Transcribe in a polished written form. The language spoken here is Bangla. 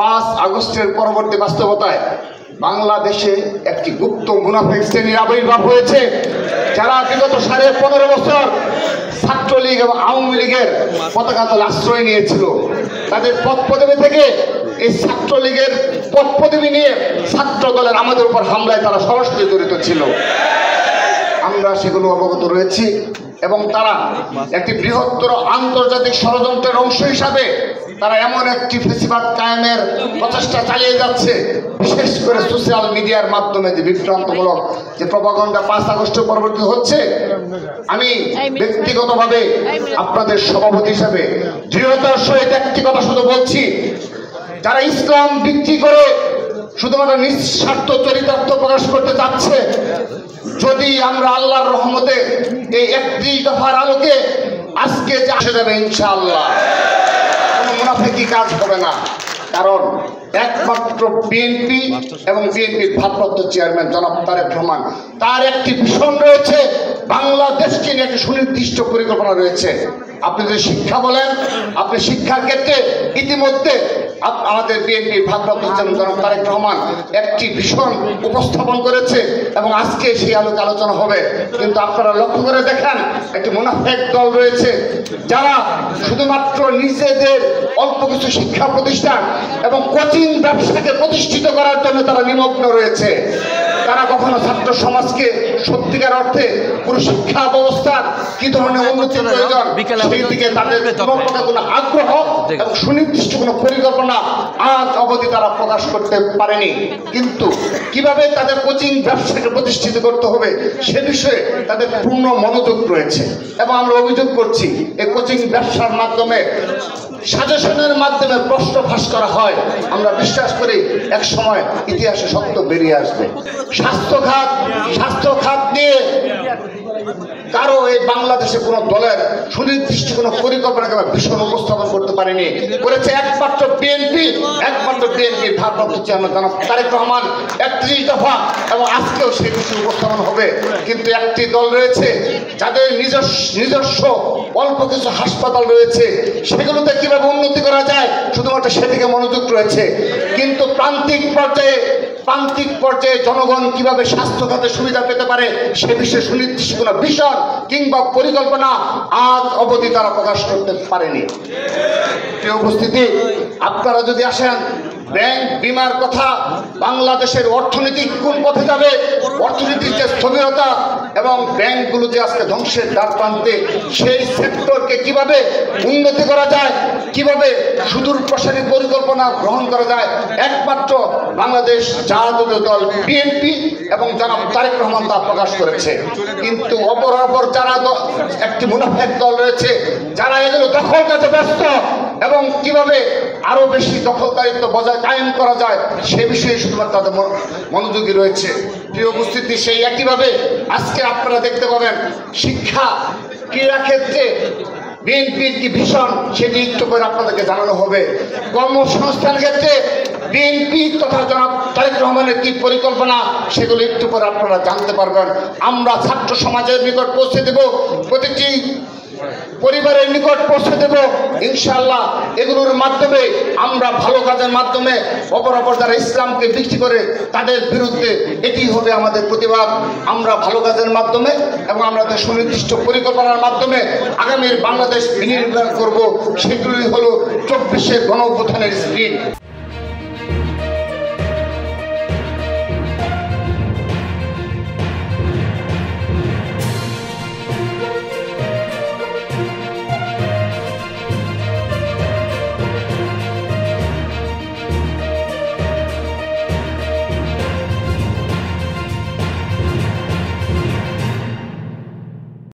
5 আগস্টের পরবর্তী বাস্তবতায় বাংলাদেশে একটি গুপ্ত মুনাফিক শ্রেণীর আবির্ভাব হয়েছে, যারা বিগত 15.5 বছর ছাত্রলীগ এবং আওয়ামী লীগের পতাকা তলে আশ্রয় নিয়েছিল। তাদের পদ পদবি থেকে এই ছাত্রলীগের পদ পদবি নিয়ে ছাত্র দলের আমাদের উপর হামলায় তারা সরাসরি জড়িত ছিল। আমরা সেগুলো অবগত রয়েছি এবং তারা একটি বৃহত্তর আন্তর্জাতিক ষড়যন্ত্রের অংশ হিসাবে তারা এমন একটি ফেসিবাদ কায়েমের প্রচেষ্টা চালিয়ে যাচ্ছে, বিশেষ করে সোশ্যাল মিডিয়ার মাধ্যমে যে বিভ্রান্তমূলক যে প্রপাগান্ডা 5 আগস্ট পরবর্তী হচ্ছে। আমি ব্যক্তিগতভাবে আপনাদের সভাপতি হিসাবে দৃঢ়তার সহিত একটি কথা শুধু বলছি, যারা ইসলাম বিক্রি করে শুধুমাত্র নিঃস্বার্থ চরিতার্থ প্রকাশ করতে চাচ্ছে, যদি আমরা আল্লাহর রহমতে এই 31 দফার আলোকে আজকে আসে যাবে ইনশাআল্লাহ, কোনো মুনাফিকি কাজ হবে না। কারণ একমাত্র বিএনপি এবং বিএনপির ভারপ্রাপ্ত চেয়ারম্যান জনাব তারেক রহমান, তার একটি ভিশন রয়েছে, বাংলাদেশকে নিয়ে একটি সুনির্দিষ্ট পরিকল্পনা রয়েছে। আপনি যদি শিক্ষা বলেন, আপনি শিক্ষার ক্ষেত্রে ইতিমধ্যে আমাদের বিএনপির ভারপ্রাপ্ত চেয়ারম্যান জনাব তারেক রহমান একটি ভিশন উপস্থাপন করেছে এবং আজকে সেই আলোকে আলোচনা হবে। কিন্তু আপনারা লক্ষ্য করে দেখেন, একটি মুনাফিক দল রয়েছে, যারা শুধুমাত্র নিজেদের অল্প কিছু শিক্ষা প্রতিষ্ঠান এবং কোচিং ব্যবসাকে প্রতিষ্ঠিত করার জন্য তারা নিমগ্ন রয়েছে। তারা কখনো ছাত্র সমাজকে সত্যিকার অর্থে পুরো শিক্ষা ব্যবস্থার কি ধরনের উন্নতি প্রয়োজন সেই দিকে তাদের কোনো আগ্রহ এবং সুনির্দিষ্ট কোনো পরিকল্পনা আজ অবধি তারা প্রকাশ করতে পারেনি। কিন্তু কিভাবে তাদের কোচিং ব্যবসাকে প্রতিষ্ঠিত করতে হবে সে বিষয়ে তাদের পূর্ণ মনোযোগ রয়েছে এবং আমরা অভিযোগ করছি, এই কোচিং ব্যবসার মাধ্যমে সাজেশনের মাধ্যমে প্রশ্ন ফাঁস করা হয়। আমরা বিশ্বাস করি এক সময় ইতিহাসে সত্য বেরিয়ে আসবে। স্বাস্থ্য খাত নিয়ে কারো এই বাংলাদেশে কোনো দলের সুনির্দিষ্ট কোনো পরিকল্পনা কিংবা ভীষণ উপস্থাপন করতে পারেনি, করেছে একমাত্র বিএনপি ভারপ্রাপ্ত চেয়ারম্যান জনাব তারেক রহমান 31 দফা, এবং আজকেও সেই বিষয় উপস্থাপন হবে। কিন্তু একটি দল রয়েছে যাদের নিজস্ব অল্প কিছু হাসপাতাল রয়েছে, সেগুলোতে কিভাবে উন্নতি করা যায় শুধুমাত্র সেদিকে মনোযোগ রয়েছে। কিন্তু প্রান্তিক পর্যায়ে জনগণ কিভাবে স্বাস্থ্য খাতে সুবিধা পেতে পারে সে বিষয়ে সুনির্দিষ্ট কোনো ভিশন কিংবা পরিকল্পনা আজ অবধি তারা প্রকাশ করতে পারেনি। প্রিয় উপস্থিতি, আপনারা যদি আসেন, ব্যাংক বিমার কথা, বাংলাদেশের অর্থনীতি কোন পথে যাবে, অর্থনীতির যে স্থবিরতা এবং ব্যাংকগুলো যে আজকে ধ্বংসের দ্বার প্রান্তে, সেই সেক্টরকে কিভাবে উন্নতি করা যায়, কিভাবে সুদূর প্রসারী পরিকল্পনা গ্রহণ করা যায়, একমাত্র বাংলাদেশ জাতীয় দল বিএনপি এবং জনাব তারেক রহমান তা প্রকাশ করেছে। কিন্তু অপরাপর যারা একটি মুনাফিক দল রয়েছে, যারা এগুলো দখল করতে ব্যস্ত এবং কিভাবে আরো বেশি দখলদারিত্ব বজায় কায়েম করা যায় সে বিষয়ে শুধুমাত্র তাদের মনোযোগী রয়েছে। প্রিয় উপস্থিতি, সেই একইভাবে আজকে আপনারা দেখতে পাবেন শিক্ষা ক্রীড়া ক্ষেত্রে বিএনপির কি ভীষণ সেটি একটু করে আপনাদেরকে জানানো হবে। কর্মসংস্থান ক্ষেত্রে বিএনপি তথা জনাব তারেক রহমানের কি পরিকল্পনা সেগুলো একটু করে আপনারা জানতে পারবেন। আমরা ছাত্র সমাজের নিকট পৌঁছে দেব, প্রতিটি পরিবারের নিকট পৌঁছে দেব ইনশাআল্লাহ। এগুলোর মাধ্যমে আমরা ভালো কাজের মাধ্যমে অপরাপর যারা ইসলামকে বিক্রি করে তাদের বিরুদ্ধে এটি হবে আমাদের প্রতিবাদ। আমরা ভালো কাজের মাধ্যমে এবং আমাদের সুনির্দিষ্ট পরিকল্পনার মাধ্যমে আগামীর বাংলাদেশ বিনির্মাণ করব। সেগুলি হলো 24-এর গণ অভ্যুত্থানের স্পিরিট।